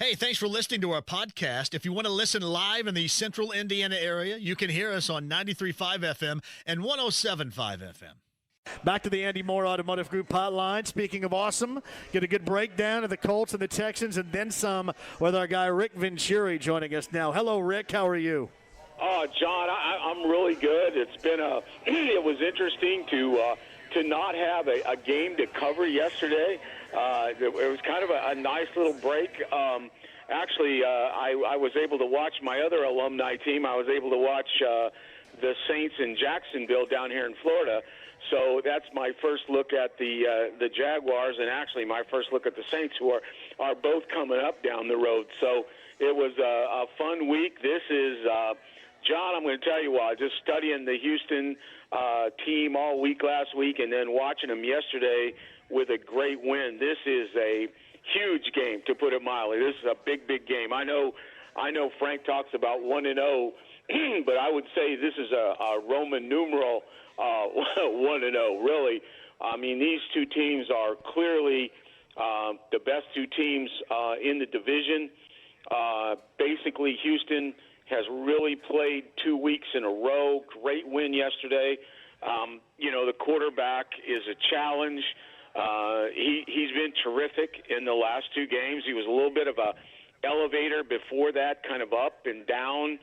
Hey, thanks for listening to our podcast. If you want to listen live in the central Indiana area, you can hear us on 93.5 FM and 107.5 FM. Back to the Andy Moore Automotive Group hotline. Speaking of awesome, get a good breakdown of the Colts and the Texans and then some with our guy Rick Venturi joining us now. Hello, Rick. How are you? John, I'm really good. It's been it was interesting to not have a game to cover yesterday. It was kind of a nice little break. Actually, I was able to watch my other alumni team. I was able to watch the Saints in Jacksonville down here in Florida. So that's my first look at the Jaguars, and actually my first look at the Saints, who are both coming up down the road. So it was a fun week. This is John, I'm going to tell you what, just studying the Houston team all week last week and then watching them yesterday with a great win. This is a huge game, to put it mildly. This is a big, big game. I know Frank talks about 1-0, but I would say this is a Roman numeral 1-0, really. I mean, these two teams are clearly the best two teams in the division. Basically, Houston has really played 2 weeks in a row. Great win yesterday. The quarterback is a challenge. He's been terrific in the last two games. He was a little bit of a elevator before that, kind of up and down,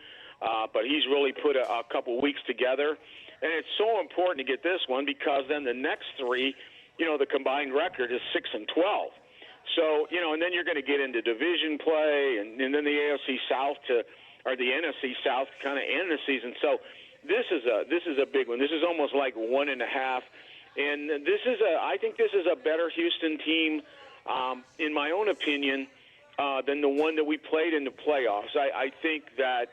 but he's really put a couple weeks together. And it's so important to get this one because then the next three, the combined record is 6-12. So, and then you're going to get into division play and then the AFC South or the NFC South kind of end the season. So this is a big one. This is almost like 1.5. And I think this is a better Houston team, in my own opinion, than the one that we played in the playoffs. I think that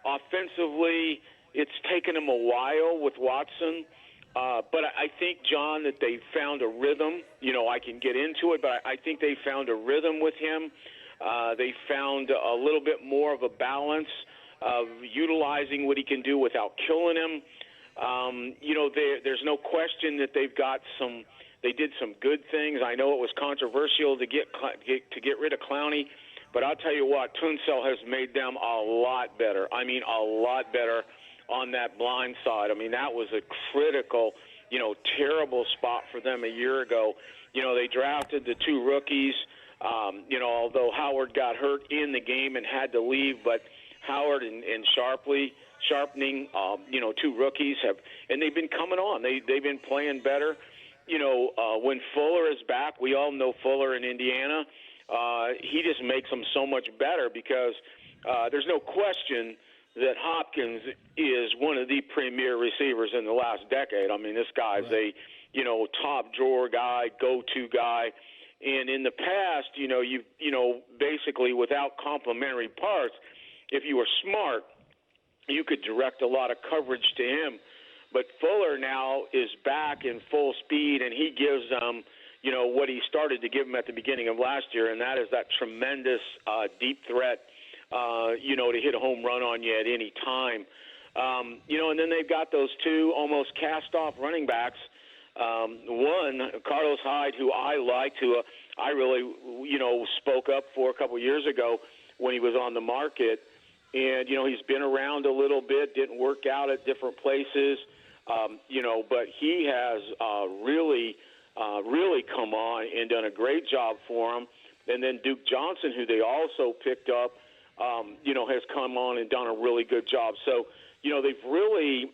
offensively it's taken them a while with Watson. But I think, John, that they found a rhythm. I can get into it, but I think they found a rhythm with him. They found a little bit more of a balance of utilizing what he can do without killing him. There's no question that they did some good things. I know it was controversial to get rid of Clowney, but I'll tell you what, Tunsil has made them a lot better. I mean, a lot better on that blind side. I mean, that was a critical, terrible spot for them a year ago. They drafted the two rookies, although Howard got hurt in the game and had to leave, but Howard and Sharpening, two rookies and they've been coming on. They've been playing better. When Fuller is back, we all know Fuller in Indiana. He just makes them so much better because there's no question that Hopkins is one of the premier receivers in the last decade. I mean, this guy's a top drawer guy, go-to guy. And in the past, basically without complementary parts, if you were smart, you could direct a lot of coverage to him. But Fuller now is back in full speed, and he gives them, what he started to give them at the beginning of last year, and that is that tremendous deep threat, to hit a home run on you at any time. And then they've got those two almost cast-off running backs. One, Carlos Hyde, who I liked, who I really, spoke up for a couple years ago when he was on the market. And, he's been around a little bit, didn't work out at different places, but he has really come on and done a great job for him. And then Duke Johnson, who they also picked up, has come on and done a really good job. So, they've really,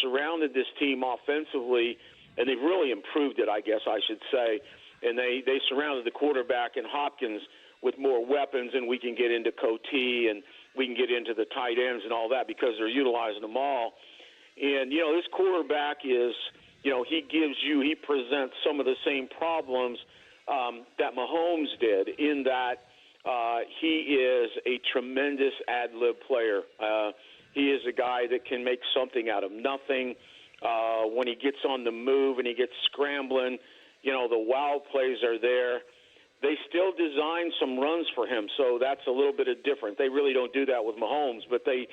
surrounded this team offensively, and they've really improved it, I guess I should say. And they surrounded the quarterback and Hopkins with more weapons, and we can get into Coty and we can get into the tight ends and all that because they're utilizing them all. And, this quarterback is, he presents some of the same problems that Mahomes did in that he is a tremendous ad-lib player. He is a guy that can make something out of nothing. When he gets on the move and he gets scrambling, the wild plays are there. They still design some runs for him, so that's a little bit of different. They really don't do that with Mahomes, but they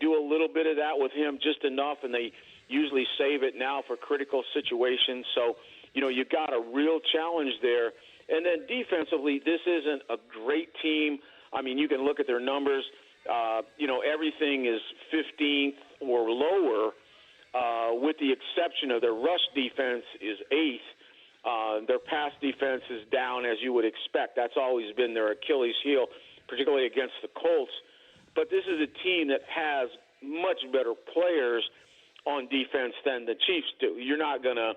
do a little bit of that with him, just enough, and they usually save it now for critical situations. So, you got a real challenge there. And then defensively, this isn't a great team. I mean, you can look at their numbers. Everything is 15th or lower, with the exception of their rush defense is 8th. Their pass defense is down, as you would expect. That's always been their Achilles heel, particularly against the Colts. But this is a team that has much better players on defense than the Chiefs do. You're not gonna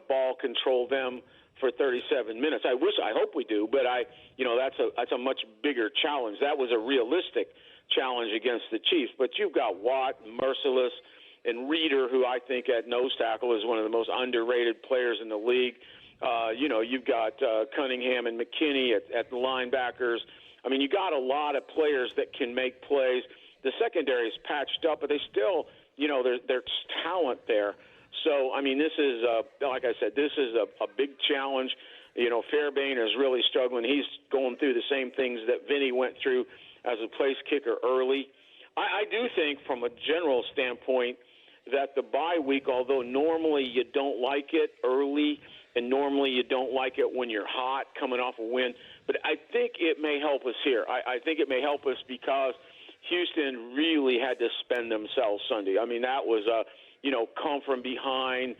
ball control them for 37 minutes. I hope we do, but that's a much bigger challenge. That was a realistic challenge against the Chiefs. But you've got Watt, Merciless, and Reeder, who I think at nose tackle is one of the most underrated players in the league. You've got Cunningham and McKinney at the linebackers. I mean, you got a lot of players that can make plays. The secondary is patched up, but they still, there's talent there. So, I mean, this is, like I said, this is a big challenge. Fairbairn is really struggling. He's going through the same things that Vinny went through as a place kicker early. I do think from a general standpoint that the bye week, although normally you don't like it early and normally you don't like it when you're hot coming off a win, but I think it may help us here. I think it may help us because Houston really had to spend themselves Sunday. I mean, that was come from behind,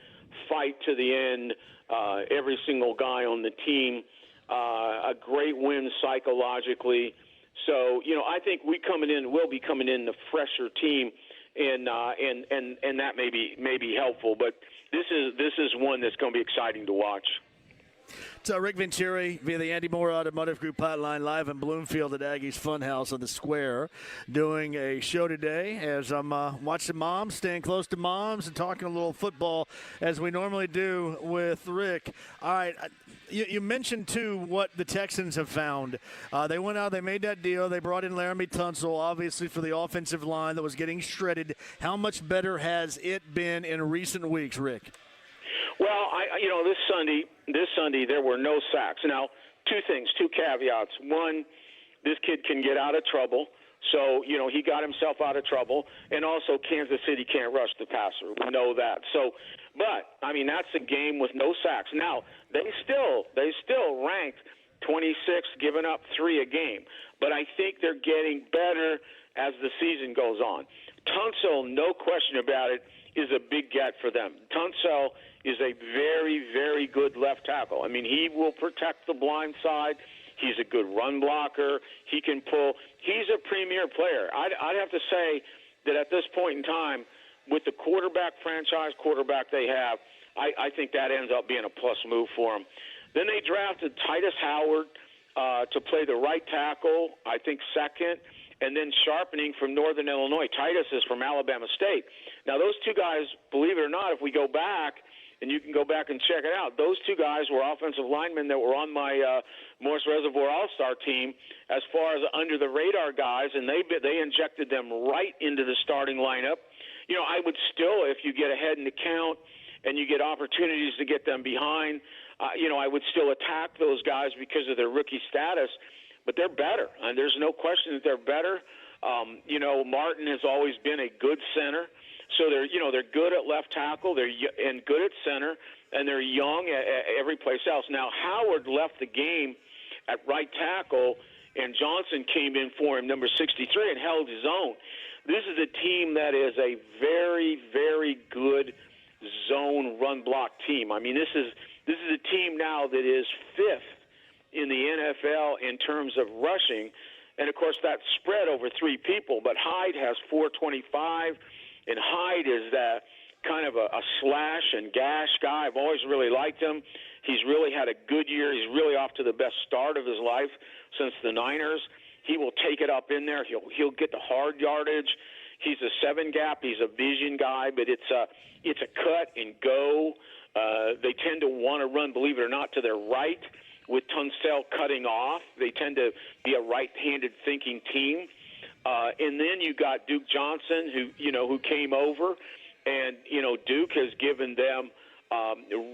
fight to the end, every single guy on the team, a great win psychologically. So, I think we'll be coming in the fresher team, and that may be helpful. But this is one that's going to be exciting to watch. So Rick Venturi via the Andy Moore Automotive Group hotline live in Bloomfield at Aggie's Funhouse on the Square, doing a show today as I'm watching moms, staying close to moms, and talking a little football as we normally do with Rick. All right, you mentioned too what the Texans have found. They went out, they made that deal, they brought in Laramie Tunsil, obviously for the offensive line that was getting shredded. How much better has it been in recent weeks, Rick? Well, this Sunday there were no sacks. Now, two caveats. One, this kid can get out of trouble. So, he got himself out of trouble. And also, Kansas City can't rush the passer. We know that. So, but, I mean, that's a game with no sacks. Now, they still ranked 26th, giving up 3 a game. But I think they're getting better as the season goes on. Tunsil, no question about it, is a big get for them. Tunsil is a very, very good left tackle. I mean, he will protect the blind side. He's a good run blocker. He can pull. He's a premier player. I'd have to say that at this point in time, with the franchise quarterback they have, I think that ends up being a plus move for them. Then they drafted Titus Howard to play the right tackle, I think second, and then sharpening from Northern Illinois. Titus is from Alabama State. Now, those two guys, believe it or not, if we go back, and you can go back and check it out, those two guys were offensive linemen that were on my Morse Reservoir All-Star team as far as under-the-radar guys, and they injected them right into the starting lineup. I would still, if you get ahead in the count and you get opportunities to get them behind, I would still attack those guys because of their rookie status. But they're better, and there's no question that they're better. Martin has always been a good center, so they're good at left tackle, and good at center, and they're young at every place else. Now Howard left the game at right tackle, and Johnson came in for him, number 63, and held his own. This is a team that is a very, very good zone run block team. I mean, this is a team now that is 5th in the NFL in terms of rushing, and of course that's spread over 3 people, but Hyde has 425, and Hyde is that kind of a slash and gash guy. I've always really liked him. He's really had a good year. He's really off to the best start of his life since the Niners. He will take it up in there. He'll get the hard yardage. He's a 7-gap. He's a vision guy, but it's a cut and go. They tend to want to run, believe it or not, to their right, with Tunsil cutting off. They tend to be a right-handed thinking team. And then you got Duke Johnson, who came over, and Duke has given them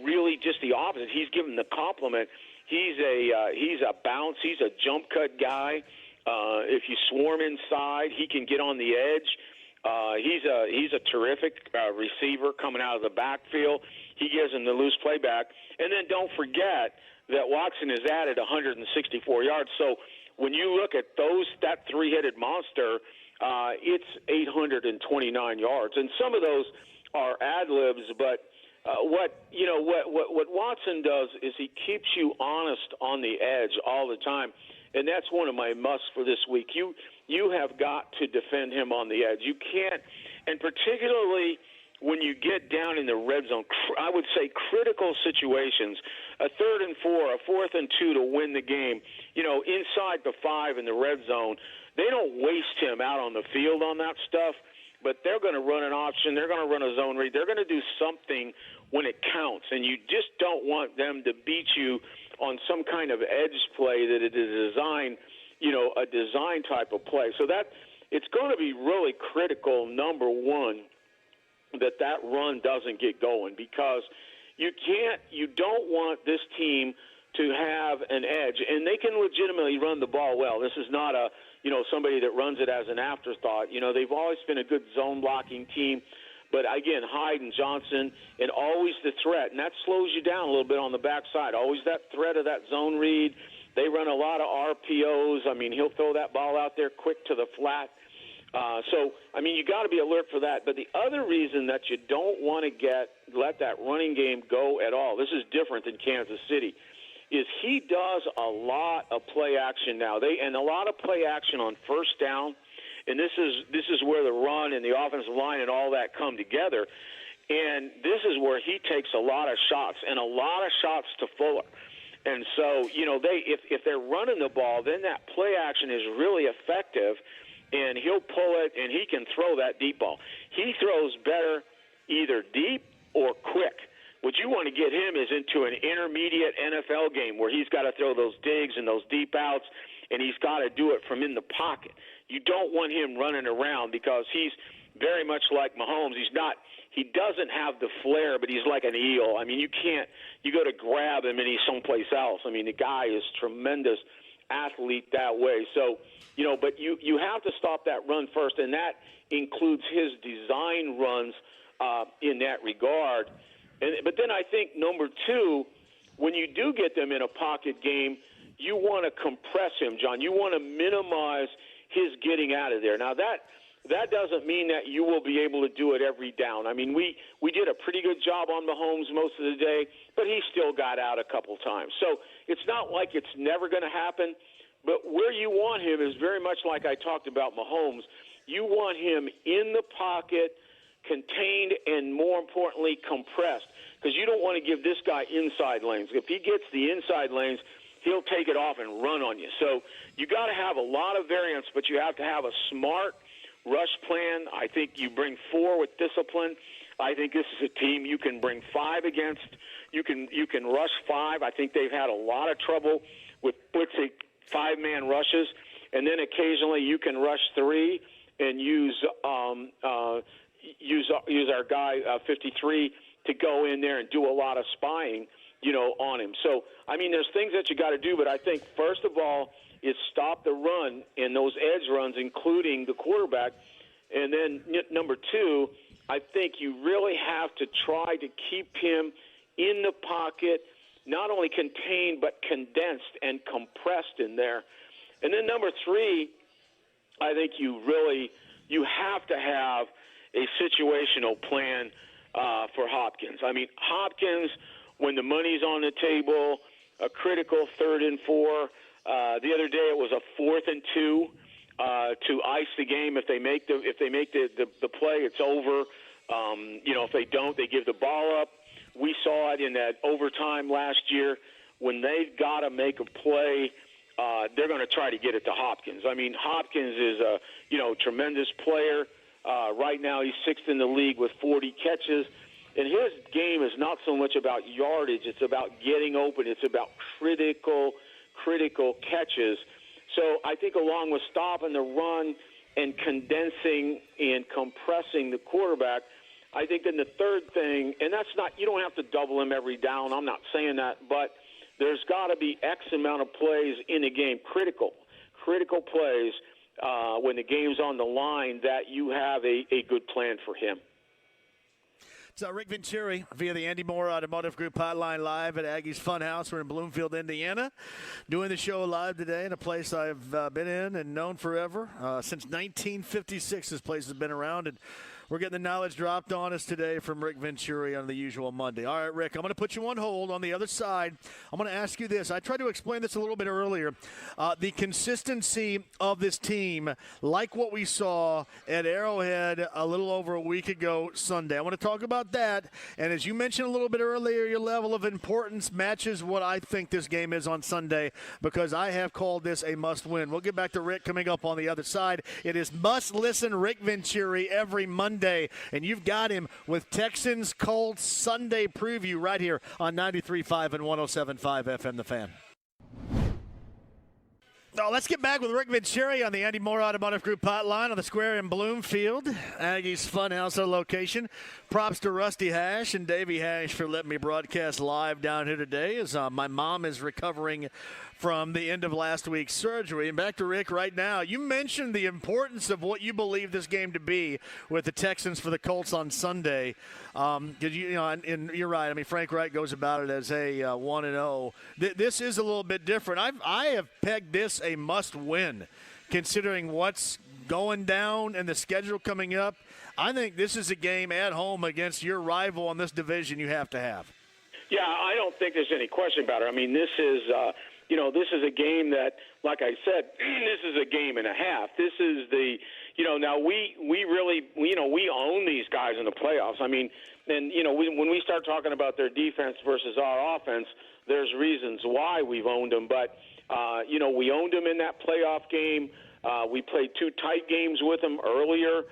really just the opposite. He's given the compliment. He's a bounce. He's a jump cut guy. If you swarm inside, he can get on the edge. He's a terrific receiver coming out of the backfield. He gives him the loose playback. And then don't forget that Watson has added 164 yards. So when you look at that three-headed monster, it's 829 yards, and some of those are ad libs. But what Watson does is he keeps you honest on the edge all the time, and that's one of my musts for this week. You have got to defend him on the edge. You can't, and particularly when you get down in the red zone, I would say critical situations, a 3rd and 4, a 4th and 2 to win the game, inside the 5 in the red zone, they don't waste him out on the field on that stuff, but they're going to run an option, they're going to run a zone read, they're going to do something when it counts, and you just don't want them to beat you on some kind of edge play that it is designed, a design type of play. So that it's going to be really critical, number one, that run doesn't get going, because you don't want this team to have an edge, and they can legitimately run the ball well. This is not somebody that runs it as an afterthought. They've always been a good zone blocking team, but again, Hyde and Johnson, and always the threat, and that slows you down a little bit on the backside. Always that threat of that zone read. They run a lot of RPOs. I mean, he'll throw that ball out there quick to the flat. You got to be alert for that. But the other reason that you don't want to let that running game go at all, this is different than Kansas City, is he does a lot of play action now. And a lot of play action on first down, and this is where the run and the offensive line and all that come together. And this is where he takes a lot of shots, and a lot of shots to Fuller. And so, if they're running the ball, then that play action is really effective, and he'll pull it, and he can throw that deep ball. He throws better either deep or quick. What you want to get him is into an intermediate NFL game where he's got to throw those digs and those deep outs, and he's got to do it from in the pocket. You don't want him running around, because he's very much like Mahomes. He doesn't have the flair, but he's like an eel. I mean, you go to grab him and he's someplace else. I mean, the guy is tremendous athlete that way. So, but you have to stop that run first, and that includes his design runs in that regard. But then I think number two, when you do get them in a pocket game, you want to compress him, John. You want to minimize his getting out of there. Now, that doesn't mean that you will be able to do it every down. I mean, we did a pretty good job on Mahomes most of the day, but he still got out a couple times. So it's not like it's never going to happen, but where you want him is very much like I talked about Mahomes. You want him in the pocket, contained, and more importantly, compressed, because you don't want to give this guy inside lanes. If he gets the inside lanes, he'll take it off and run on you. So you got to have a lot of variance, but you have to have a smart rush plan. I think you bring 4 with discipline. I think this is a team you can bring 5 against. You can rush 5. I think they've had a lot of trouble with blitzing 5-man rushes, and then occasionally you can rush 3 and use our guy 53 to go in there and do a lot of spying, on him. So I mean, there's things that you got to do, but I think first of all is stop the run in those edge runs, including the quarterback. And then number 2, I think you really have to try to keep him in the pocket, not only contained but condensed and compressed in there. And then number 3, I think you have to have a situational plan for Hopkins. I mean, Hopkins, when the money's on the table, a critical 3rd and 4. The other day it was a 4th and 2 to ice the game. If they make the play, it's over. If they don't, they give the ball up. We saw it in that overtime last year. When they've got to make a play, they're going to try to get it to Hopkins. I mean, Hopkins is a tremendous player. Right now he's 6th in the league with 40 catches. And his game is not so much about yardage. It's about getting open. It's about critical catches. So I think along with stopping the run and condensing and compressing the quarterback, I think then the third thing, and that's not, you don't have to double him every down. I'm not saying that, but there's got to be X amount of plays in a game, critical plays when the game's on the line, that you have a good plan for him. It's Rick Venturi via the Andy Moore Automotive Group hotline live at Aggie's Funhouse. We're in Bloomfield, Indiana, doing the show live today in a place I've been in and known forever. Since 1956, this place has been around, and we're getting the knowledge dropped on us today from Rick Venturi on the usual Monday. All right, Rick, I'm going to put you on hold. On the other side, I'm going to ask you this. I tried to explain this a little bit earlier. The consistency of this team, like what we saw at Arrowhead a little over a week ago Sunday. I want to talk about that. And as you mentioned a little bit earlier, your level of importance matches what I think this game is on Sunday, because I have called this a must-win. We'll get back to Rick coming up on the other side. It is must-listen Rick Venturi every Monday. And you've got him with Texans Colts Sunday preview right here on 93.5 and 107.5 FM The Fan. Now, let's get back with Rick Venturi on the Andy Moore Automotive Group hotline on the square in Bloomfield. Aggie's Funhouse, our location. Props to Rusty Hash and Davey Hash for letting me broadcast live down here today as my mom is recovering from the end of last week's surgery. And back to Rick right now. You mentioned the importance of what you believe this game to be with the Texans for the Colts on Sunday. And you're right. I mean, Frank Wright goes about it as a 1-0. This is a little bit different. I have pegged this a must-win, considering what's going down and the schedule coming up. I think this is a game at home against your rival in this division you have to have. Yeah, I don't think there's any question about it. I mean, this is this is a game that, like I said, this is a game and a half. This is now we really, we own these guys in the playoffs. I mean, and, when we start talking about their defense versus our offense, there's reasons why we've owned them. But, we owned them in that playoff game. We played two tight games with them earlier.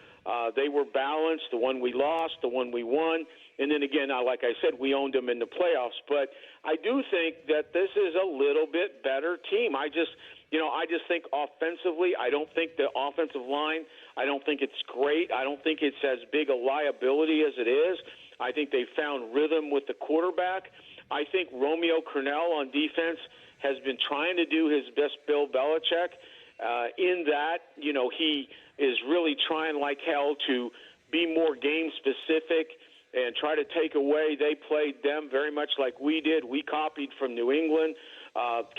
They were balanced, the one we lost, the one we won. And then again, like I said, we owned them in the playoffs. But I do think that this is a little bit better team. I just think offensively, I don't think the offensive line, I don't think it's great. I don't think it's as big a liability as it is. I think they found rhythm with the quarterback. I think Romeo Crennel on defense has been trying to do his best Bill Belichick in that, he is really trying like hell to be more game-specific and try to take away. They played them very much like we did. We copied from New England.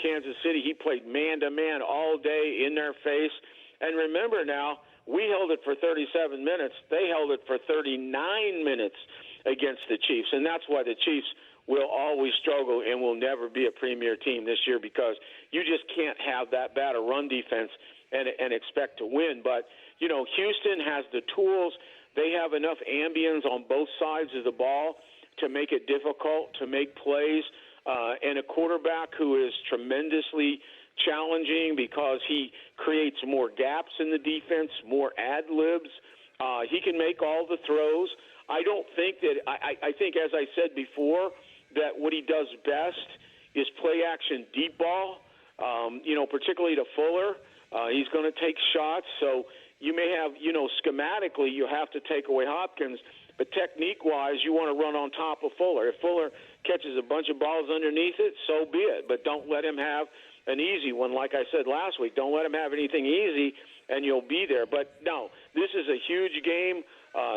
Kansas City, he played man-to-man all day in their face. And remember now, we held it for 37 minutes. They held it for 39 minutes against the Chiefs. And that's why the Chiefs will always struggle and will never be a premier team this year, because you just can't have that bad a run defense and expect to win. But, Houston has the tools. They have enough ambience on both sides of the ball to make it difficult to make plays, and a quarterback who is tremendously challenging because he creates more gaps in the defense, more ad-libs. He can make all the throws. I don't think that – I think, as I said before, that what he does best is play-action deep ball, particularly to Fuller. He's going to take shots, so – you may have, schematically you have to take away Hopkins, but technique-wise you want to run on top of Fuller. If Fuller catches a bunch of balls underneath it, so be it, but don't let him have an easy one. Like I said last week, don't let him have anything easy, and you'll be there. But, no, this is a huge game.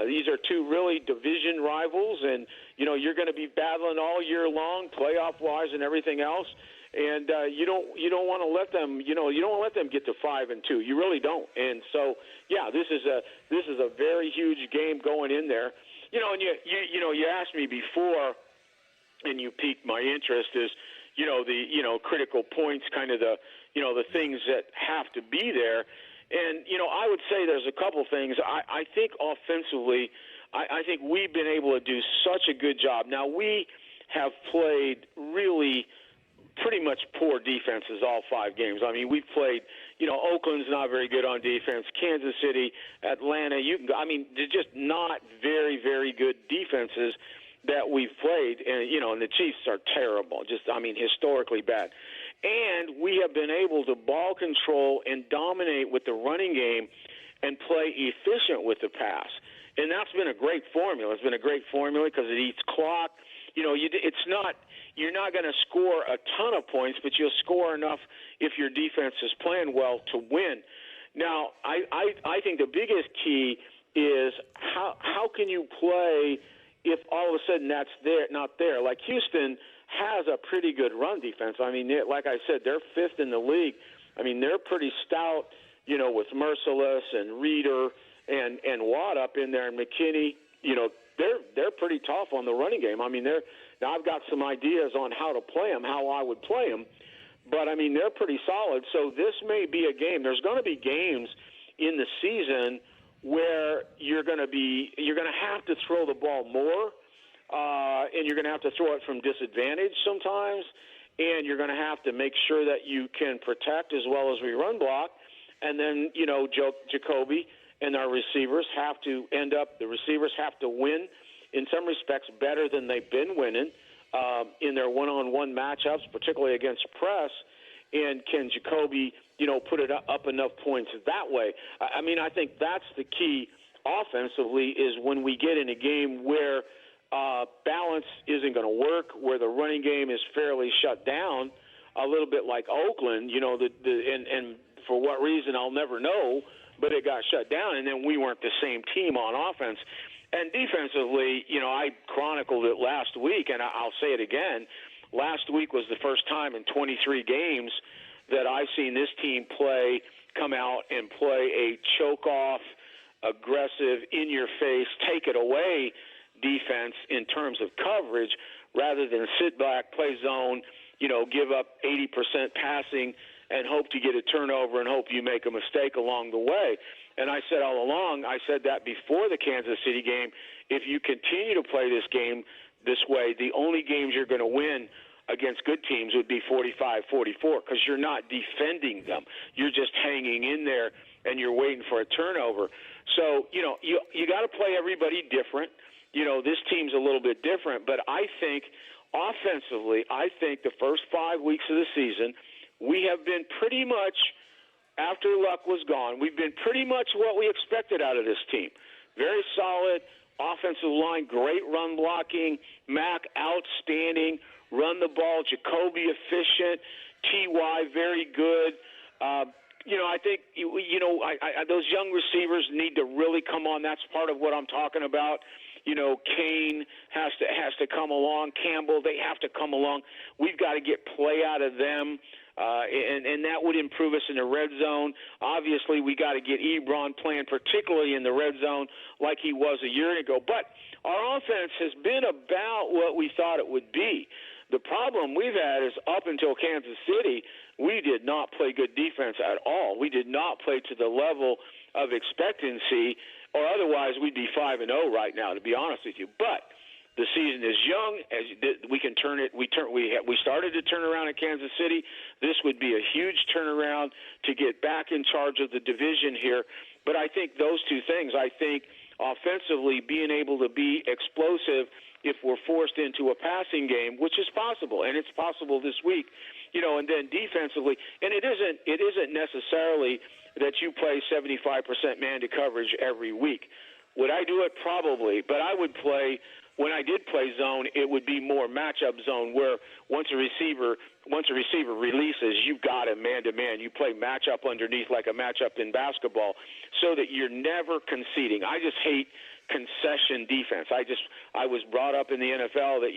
These are two really division rivals, and, you're going to be battling all year long, playoff-wise and everything else. And you don't want to let them, you don't want to let them get to 5-2. You really don't. And so, yeah, this is a very huge game going in there. And you asked me before, and you piqued my interest is, the critical points, kind of the things that have to be there. And I would say there's a couple things. I think offensively, I think we've been able to do such a good job. Now we have played really pretty much poor defenses all 5 games. I mean, we've played, Oakland's not very good on defense. Kansas City, Atlanta, they're just not very, very good defenses that we've played. And, and the Chiefs are terrible, historically bad. And we have been able to ball control and dominate with the running game and play efficient with the pass. And that's been a great formula. It's been a great formula because it eats clock. You're not going to score a ton of points, but you'll score enough if your defense is playing well to win. Now, I think the biggest key is how can you play if all of a sudden that's not there. Like Houston has a pretty good run defense. I mean, like I said, they're fifth in the league. I mean, they're pretty stout, with Merciless and Reeder and Watt up in there and McKinney. They're pretty tough on the running game. I mean, now I've got some ideas on how to play them, how I would play them, but I mean they're pretty solid. So this may be a game. There's going to be games in the season where you're going to have to throw the ball more, and you're going to have to throw it from disadvantage sometimes, and you're going to have to make sure that you can protect as well as we run block, and then Jacoby and our receivers have to win in some respects better than they've been winning in their one-on-one matchups, particularly against press. And can Jacoby, put it up enough points that way? I mean, I think that's the key offensively is when we get in a game where balance isn't going to work, where the running game is fairly shut down, a little bit like Oakland, and for what reason I'll never know, but it got shut down, and then we weren't the same team on offense. And defensively, I chronicled it last week, and I'll say it again. Last week was the first time in 23 games that I've seen this team come out and play a choke-off, aggressive, in-your-face, take-it-away defense in terms of coverage rather than sit back, play zone, give up 80% passing and hope to get a turnover and hope you make a mistake along the way. And I said all along, I said that before the Kansas City game, if you continue to play this game this way, the only games you're going to win against good teams would be 45-44 because you're not defending them. You're just hanging in there and you're waiting for a turnover. So, you got to play everybody different. This team's a little bit different, but I think offensively, the first 5 weeks of the season, we have been pretty much, after Luck was gone, we've been pretty much what we expected out of this team. Very solid offensive line, great run blocking, Mac outstanding, run the ball, Jacoby efficient, T.Y. very good. I think, those young receivers need to really come on. That's part of what I'm talking about. Kane has to come along. Campbell, they have to come along. We've got to get play out of them. And that would improve us in the red zone. Obviously, we got to get Ebron playing, particularly in the red zone, like he was a year ago. But our offense has been about what we thought it would be. The problem we've had is up until Kansas City, we did not play good defense at all. We did not play to the level of expectancy, or otherwise we'd be 5-0 right now, to be honest with you. But the season is young. As we can turn it. We started to turn around in Kansas City. This would be a huge turnaround to get back in charge of the division here. But I think those two things. I think offensively being able to be explosive if we're forced into a passing game, which is possible, and it's possible this week. And then defensively, and it isn't necessarily that you play 75% man-to coverage every week. Would I do it? Probably, but I would play. When I did play zone, it would be more matchup zone where once a receiver releases, you've got him man-to-man. You play matchup underneath like a matchup in basketball so that you're never conceding. I just hate concession defense. I was brought up in the NFL that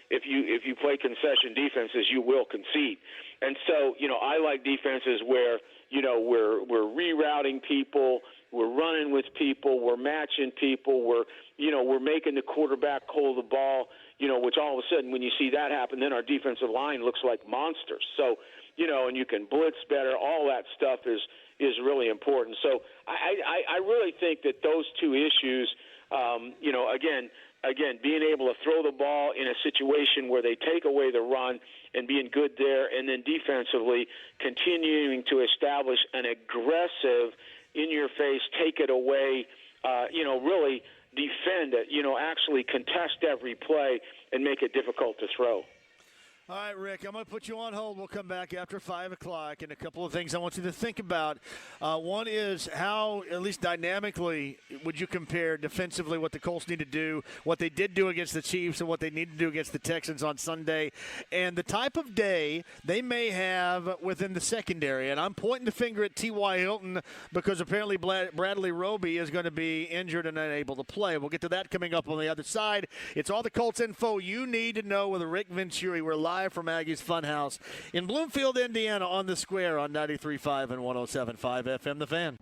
if you play concession defenses, you will concede. And so, I like defenses where, we're rerouting people, we're running with people, we're matching people, we're making the quarterback hold the ball, which all of a sudden when you see that happen, then our defensive line looks like monsters. So, and you can blitz better. All that stuff is really important. So I really think that those two issues, again, being able to throw the ball in a situation where they take away the run and being good there, and then defensively continuing to establish an aggressive, in-your-face, take it away, really defend it, actually contest every play and make it difficult to throw. All right, Rick, I'm going to put you on hold. We'll come back after 5 o'clock, and a couple of things I want you to think about. One is how, at least dynamically, would you compare defensively what the Colts need to do, what they did do against the Chiefs, and what they need to do against the Texans on Sunday, and the type of day they may have within the secondary. And I'm pointing the finger at T.Y. Hilton because apparently Bradley Roby is going to be injured and unable to play. We'll get to that coming up on the other side. It's all the Colts info you need to know with Rick Venturi. We're live from Aggie's Funhouse in Bloomfield, Indiana, on the Square on 93.5 and 107.5 FM, The Fan.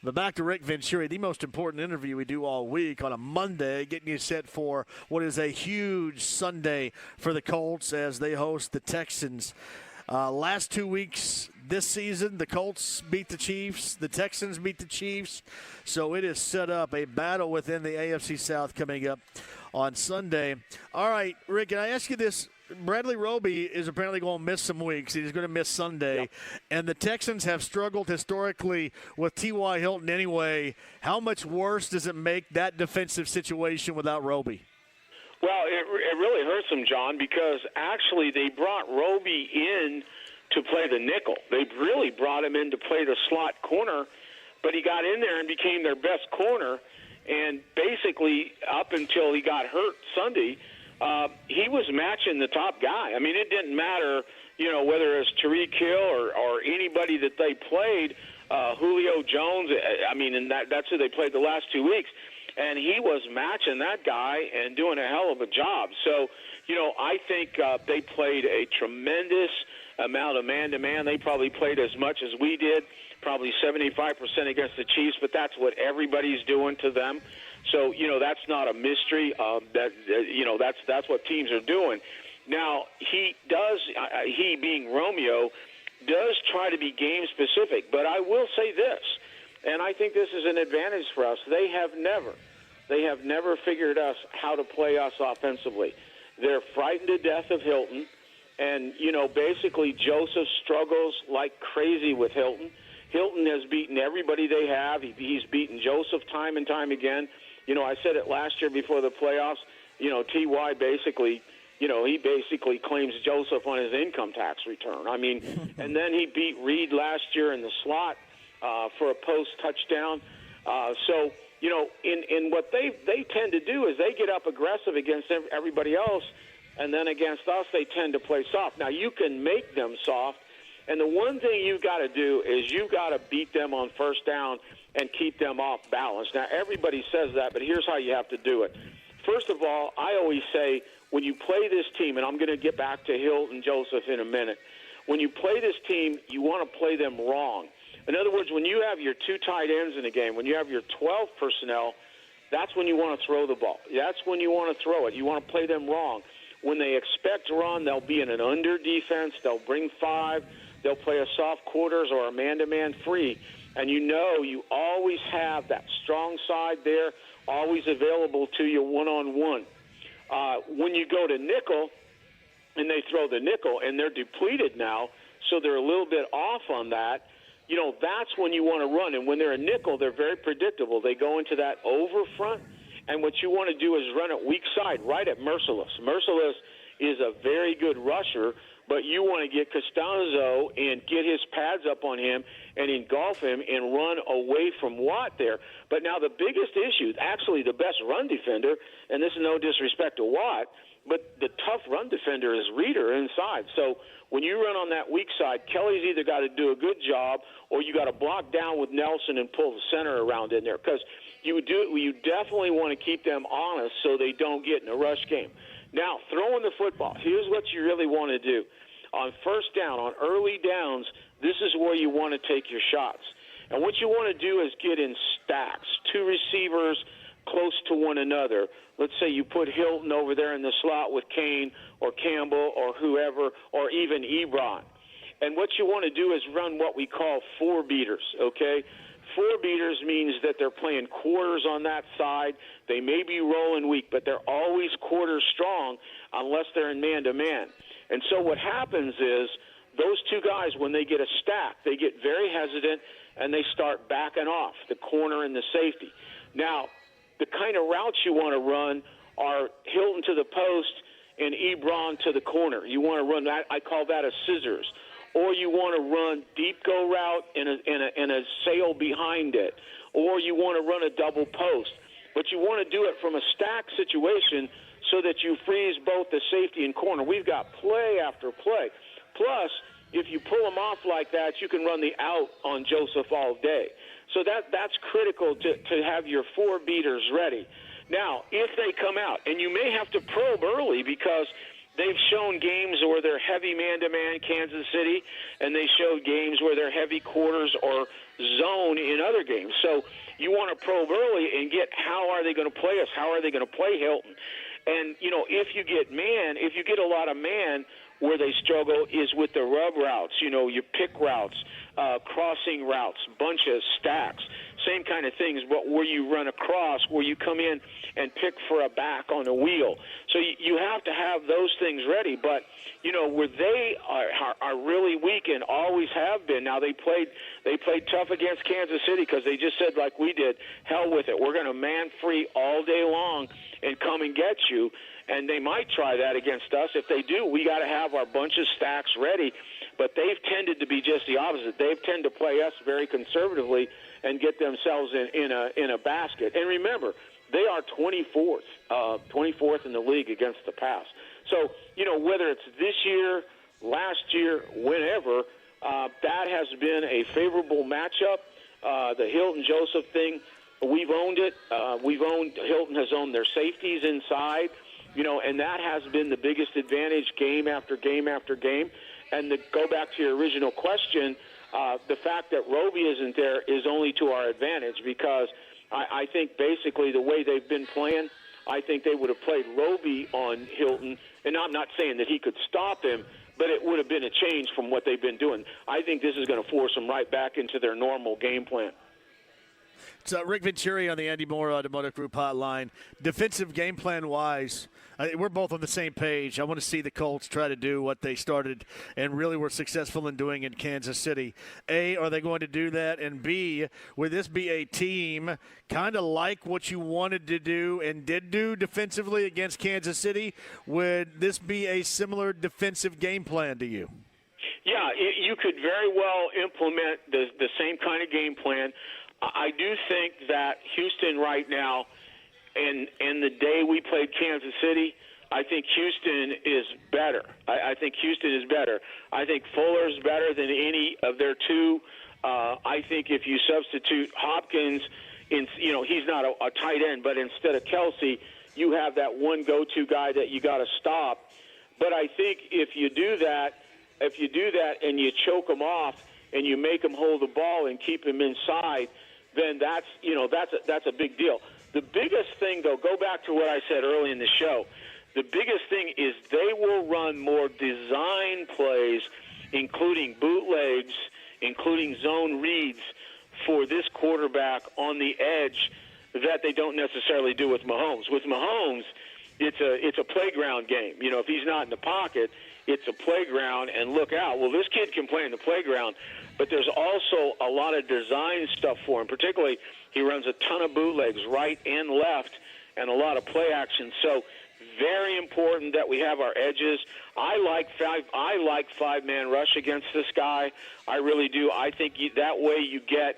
But back to Rick Venturi, the most important interview we do all week on a Monday, getting you set for what is a huge Sunday for the Colts as they host the Texans. Last 2 weeks this season, the Colts beat the Chiefs, the Texans beat the Chiefs, so it is set up a battle within the AFC South coming up on Sunday. All right, Rick, can I ask you this? Bradley Roby is apparently going to miss some weeks. He's going to miss Sunday. Yep. And the Texans have struggled historically with T.Y. Hilton anyway. How much worse does it make that defensive situation without Roby? Well, it really hurts them, John, because actually they brought Roby in to play the nickel. They really brought him in to play the slot corner, but he got in there and became their best corner. And basically, up until he got hurt Sunday, he was matching the top guy. I mean, it didn't matter, whether it's Tyreek Hill or anybody that they played, Julio Jones. I mean, and that's who they played the last 2 weeks. And he was matching that guy and doing a hell of a job. So, I think they played a tremendous amount of man-to-man. They probably played as much as we did, probably 75% against the Chiefs, but that's what everybody's doing to them. So, that's not a mystery. That's what teams are doing. Now, he being Romeo, does try to be game-specific. But I will say this, and I think this is an advantage for us. They have never figured us how to play us offensively. They're frightened to death of Hilton. And, basically Joseph struggles like crazy with Hilton. Hilton has beaten everybody they have. He's beaten Joseph time and time again. I said it last year before the playoffs. T.Y. basically, he basically claims Joseph on his income tax return. I mean, and then he beat Reed last year in the slot for a post touchdown. So, in what they tend to do is they get up aggressive against everybody else, and then against us they tend to play soft. Now, you can make them soft, and the one thing you've got to do is you've got to beat them on first down and keep them off balance. Now, everybody says that, but here's how you have to do it. First of all, I always say when you play this team, and I'm going to get back to Hill and Joseph in a minute, when you play this team, you want to play them wrong. In other words, when you have your two tight ends in a game, when you have your 12 personnel, that's when you want to throw the ball. That's when you want to throw it. You want to play them wrong. When they expect to run, they'll be in an under defense. They'll bring 5. They'll play a soft quarters or a man-to-man free. And you always have that strong side there, always available to you one-on-one. When you go to nickel, and they throw the nickel, and they're depleted now, so they're a little bit off on that, that's when you want to run. And when they're a nickel, they're very predictable. They go into that over front, and what you want to do is run it weak side, right at Merciless. Merciless is a very good rusher, but you want to get Costanzo and get his pads up on him and engulf him and run away from Watt there. But now the biggest issue, actually the best run defender, and this is no disrespect to Watt, but the tough run defender is Reeder inside. So when you run on that weak side, Kelly's either got to do a good job or you got to block down with Nelson and pull the center around in there, because you definitely want to keep them honest so they don't get in a rush game. Now, throwing the football, here's what you really want to do. On first down, on early downs, this is where you want to take your shots. And what you want to do is get in stacks, 2 receivers close to one another. Let's say you put Hilton over there in the slot with Kane or Campbell or whoever, or even Ebron. And what you want to do is run what we call 4 beaters, okay? 4 beaters means that they're playing quarters on that side. They may be rolling weak, but they're always quarter strong unless they're in man-to-man. And so what happens is those 2 guys, when they get a stack, they get very hesitant and they start backing off, the corner and the safety. Now, the kind of routes you want to run are Hilton to the post and Ebron to the corner. You want to run that. I call that a scissors. Or you want to run deep go route and a sail behind it. Or you want to run a double post. But you want to do it from a stack situation so that you freeze both the safety and corner. We've got play after play. Plus, if you pull them off like that, you can run the out on Joseph all day. So that's critical to have your four beaters ready. Now, if they come out, and you may have to probe early because they've shown games where they're heavy man-to-man, Kansas City, and they showed games where they're heavy quarters or zone in other games. So you want to probe early and get how are they going to play us? How are they going to play Hilton? And, if you get a lot of man, where they struggle is with the rub routes, your pick routes, crossing routes, bunch of stacks, same kind of things, but where you run across, where you come in and pick for a back on a wheel. So you have to have those things ready. But, where they are really weak and always have been. Now, they played tough against Kansas City because they just said, like we did, hell with it. We're going to man free all day long and come and get you. And they might try that against us. If they do, we got to have our bunch of stacks ready. But they've tended to be just the opposite. They've tended to play us very conservatively and get themselves in a basket. And remember, they are 24th in the league against the pass. So, whether it's this year, last year, whenever, that has been a favorable matchup. The Hilton-Joseph thing, we've owned it. Hilton has owned their safeties inside. And that has been the biggest advantage game after game after game. And to go back to your original question, the fact that Roby isn't there is only to our advantage because I think basically the way they've been playing, I think they would have played Roby on Hilton. And I'm not saying that he could stop him, but it would have been a change from what they've been doing. I think this is going to force them right back into their normal game plan. It's Rick Venturi on the Andy Moore Automotive Group hotline. Defensive game plan-wise, we're both on the same page. I want to see the Colts try to do what they started and really were successful in doing in Kansas City. A, are they going to do that? And B, would this be a team kind of like what you wanted to do and did do defensively against Kansas City? Would this be a similar defensive game plan to you? Yeah, you could very well implement the same kind of game plan. I do think that Houston right now, and the day we played Kansas City, I think Houston is better. I think Houston is better. I think Fuller's better than any of their two. I think if you substitute Hopkins, he's not a tight end, but instead of Kelsey, you have that one go-to guy that you got to stop. But I think if you do that and you choke them off and you make them hold the ball and keep them inside, then that's a big deal. The biggest thing, though, go back to what I said early in the show. The biggest thing is they will run more design plays, including bootlegs, including zone reads for this quarterback on the edge that they don't necessarily do with Mahomes. With Mahomes, it's a playground game. If he's not in the pocket, it's a playground, and look out. Well, this kid can play in the playground, but there's also a lot of design stuff for him. Particularly, he runs a ton of bootlegs, right and left, and a lot of play action. So very important that we have our edges. I like five-man rush against this guy. I really do. I think that way you get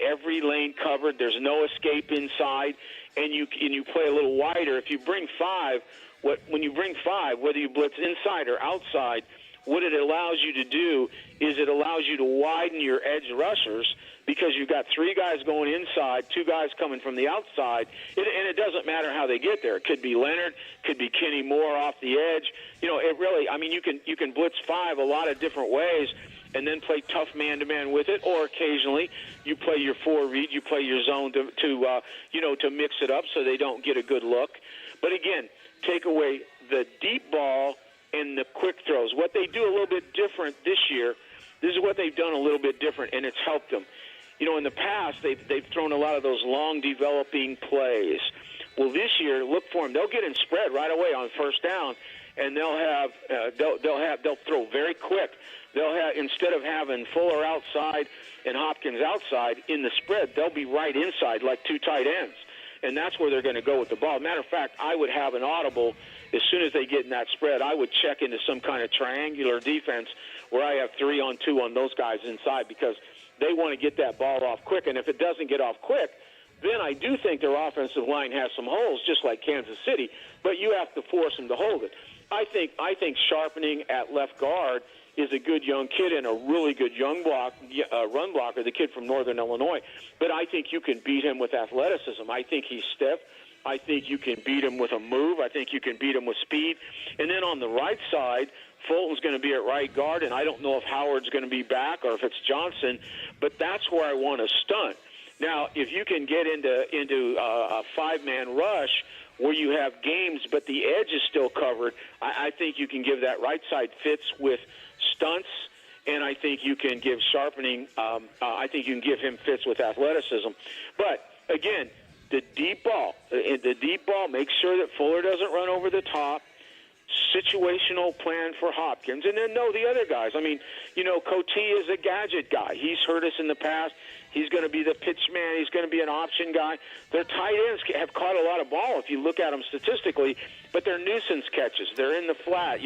every lane covered. There's no escape inside, and you play a little wider. If you bring five, when you bring five, whether you blitz inside or outside, what it allows you to do is it allows you to widen your edge rushers because you've got three guys going inside, two guys coming from the outside, and it doesn't matter how they get there. It could be Leonard, could be Kenny Moore off the edge. It really, you can blitz five a lot of different ways and then play tough man-to-man with it, or occasionally you play your four read, you play your zone to mix it up so they don't get a good look. But again, take away the deep ball and the quick throws. What they do a little bit different this year, this is what they've done a little bit different, and it's helped them. In the past, they've thrown a lot of those long developing plays. Well, this year, look for them. They'll get in spread right away on first down, and they'll throw very quick. They'll have, instead of having Fuller outside and Hopkins outside in the spread, they'll be right inside like two tight ends. And that's where they're going to go with the ball. Matter of fact, I would have an audible as soon as they get in that spread, I would check into some kind of triangular defense where I have 3-on-2 on those guys inside because they want to get that ball off quick. And if it doesn't get off quick, then I do think their offensive line has some holes, just like Kansas City, but you have to force them to hold it. I think sharpening at left guard is a good young kid and a really good young run blocker, the kid from Northern Illinois. But I think you can beat him with athleticism. I think he's stiff. I think you can beat him with a move. I think you can beat him with speed. And then on the right side, Fulton's going to be at right guard, and I don't know if Howard's going to be back or if it's Johnson, but that's where I want to stunt. Now, if you can get into a five-man rush where you have games but the edge is still covered, I think you can give that right side fits with stunts, and I think you can give sharpening. I think you can give him fits with athleticism. But, again, the deep ball, make sure that Fuller doesn't run over the top. Situational plan for Hopkins, and then know the other guys. I mean, Coty is a gadget guy. He's hurt us in the past. He's going to be the pitch man. He's going to be an option guy. Their tight ends have caught a lot of ball if you look at them statistically, but they're nuisance catches. They're in the flat,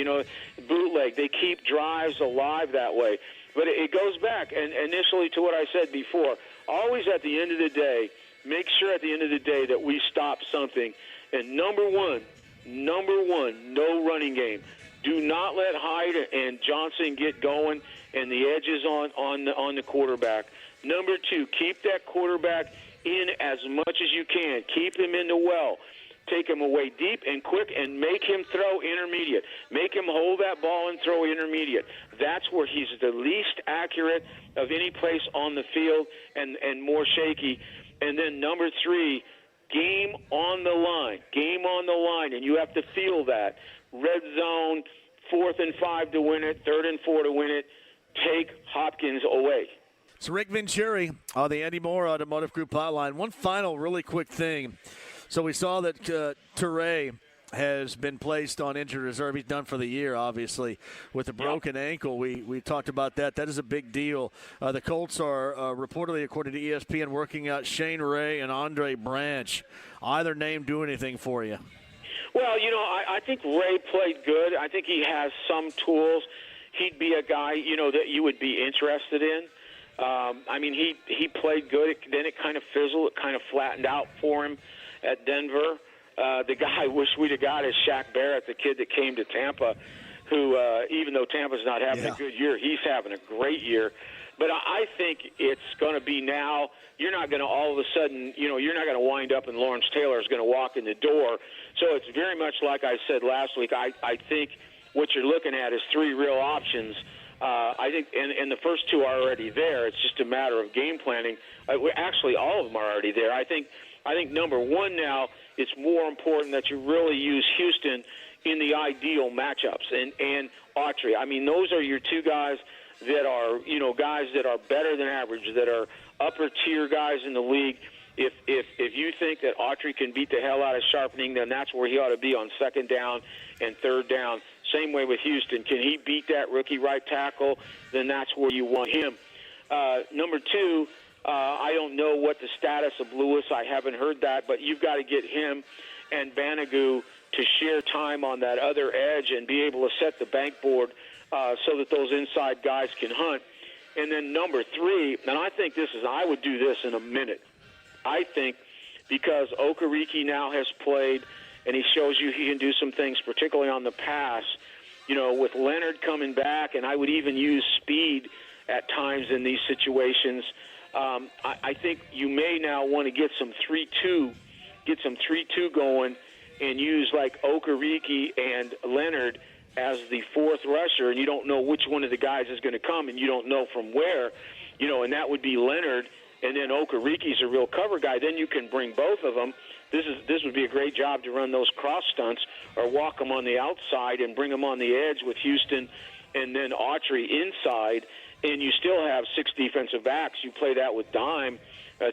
bootleg. They keep drives alive that way. But it goes back and initially to what I said before. Always at the end of the day, make sure at the end of the day that we stop something. And number one, no running game. Do not let Hyde and Johnson get going and the edges on the quarterback. Number two, keep that quarterback in as much as you can. Keep him in the well. Take him away deep and quick and make him throw intermediate. Make him hold that ball and throw intermediate. That's where he's the least accurate of any place on the field and more shaky. And then number three, game on the line. Game on the line, and you have to feel that. Red zone, 4th and 5 to win it, 3rd and 4 to win it. Take Hopkins away. It's Rick Venturi on the Andy Moore Automotive Group hotline. One final really quick thing. So we saw that Toure has been placed on injured reserve. He's done for the year, obviously, with a broken ankle. We talked about that. That is a big deal. The Colts are reportedly, according to ESPN, working out Shane Ray and Andre Branch. Either name do anything for you? Well, I think Ray played good. I think he has some tools. He'd be a guy, that you would be interested in. He played good. Then it kind of fizzled. It kind of flattened out for him at Denver. The guy I wish we'd have got is Shaq Barrett, the kid that came to Tampa, who, even though Tampa's not having a good year, he's having a great year. But I think it's going to be now. You're not going to all of a sudden, you're not going to wind up and Lawrence Taylor is going to walk in the door. So it's very much like I said last week. I think what you're looking at is three real options. I think, and the first two are already there. It's just a matter of game planning. Actually, all of them are already there. I think number one now, it's more important that you really use Houston in the ideal matchups and Autry. I mean, those are your two guys that are, guys that are better than average, that are upper tier guys in the league. If you think that Autry can beat the hell out of Sharpening, then that's where he ought to be on 2nd down and 3rd down. Same way with Houston. Can he beat that rookie right tackle? Then that's where you want him. Number two, I don't know what the status of Lewis. I haven't heard that, but you've got to get him and Banagoo to share time on that other edge and be able to set the bank board so that those inside guys can hunt. And then number three, and I would do this in a minute. I think because Okereke now has played and he shows you he can do some things, particularly on the pass, with Leonard coming back, and I would even use speed at times in these situations. I think you may now want to get some 3-2 going and use like Okereke and Leonard as the fourth rusher, and you don't know which one of the guys is going to come, and you don't know from where, and that would be Leonard, and then Okereke's a real cover guy. Then you can bring both of them. This would be a great job to run those cross stunts or walk them on the outside and bring them on the edge with Houston and then Autry inside, and you still have 6 defensive backs. You play that with dime,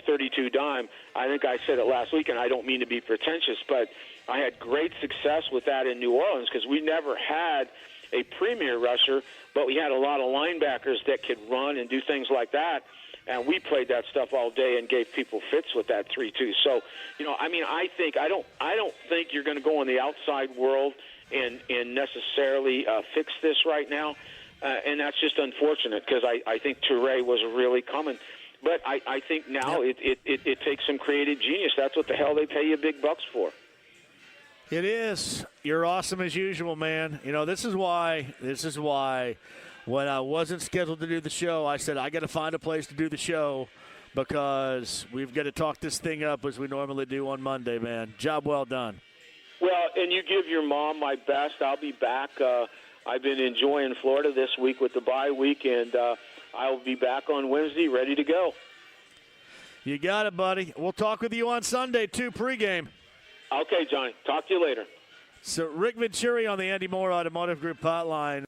32 dime. I think I said it last week, and I don't mean to be pretentious, but I had great success with that in New Orleans because we never had a premier rusher, but we had a lot of linebackers that could run and do things like that. And we played that stuff all day and gave people fits with that 3-2. So, I don't think you're going to go in the outside world and necessarily fix this right now. And that's just unfortunate because I think Toure was really coming. But I think now it takes some creative genius. That's what the hell they pay you big bucks for. It is. You're awesome as usual, man. You know, this is why when I wasn't scheduled to do the show, I said I got to find a place to do the show because we've got to talk this thing up as we normally do on Monday, man. Job well done. Well, and you give your mom my best. I'll be back. I've been enjoying Florida this week with the bye week, and I'll be back on Wednesday ready to go. You got it, buddy. We'll talk with you on Sunday, too, pregame. Okay, Johnny. Talk to you later. So Rick Venturi on the Andy Moore Automotive Group hotline.